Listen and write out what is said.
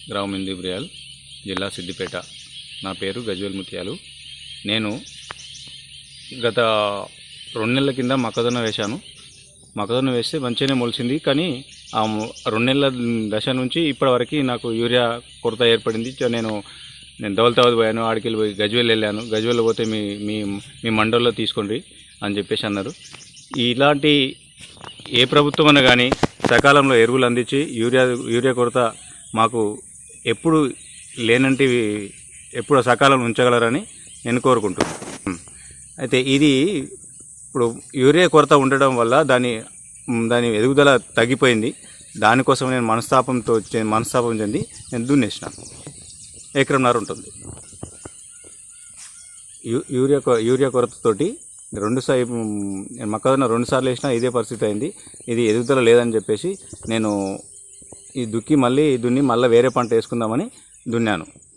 గ్రామం ఇందిబ్రియాల్, జిల్లా సిద్దిపేట. నా పేరు గజ్వేల్ ముత్యాలు. నేను గత 2 నెలల కింద మొక్కజొన్న వేశాను. మొక్కజొన్న వేస్తే మంచిగానే మొలిచింది. కానీ ఆ 2 నెలల దశ నుంచి ఇప్పటివరకు నాకు యూరియా కొరత ఏర్పడింది. నేను దౌలతాబాద్ పోయాను, ఆడికెళ్ళి పోయి గజ్వేల్ వెళ్ళాను. గజ్వేల్లో పోతే మీ మీ మీ మండల్లో తీసుకోండి అని చెప్పేసి అన్నారు. ఇలాంటి ఏ ప్రభుత్వం అన్నా కానీ సకాలంలో ఎరువులు అందించి యూరియా కొరత మాకు ఎప్పుడు లేనంటివి ఎప్పుడు సకాలంలో ఉంచగలరని నేను కోరుకుంటున్నాను. అయితే ఇది ఇప్పుడు యూరియా కొరత ఉండడం వల్ల దాని ఎదుగుదల తగ్గిపోయింది. దానికోసం నేను మనస్తాపం చెంది నేను దున్నేసినాను. ఎకరంన్నర ఉంటుంది. యూరియా కొరతతోటి మొక్కజొన్న 2 సార్లు వేసినా ఇదే పరిస్థితి అయింది. ఇది ఎదుగుదల లేదని చెప్పేసి నేను ఈ దున్ని మళ్ళీ వేరే పంట వేసుకుందామని దున్నాను.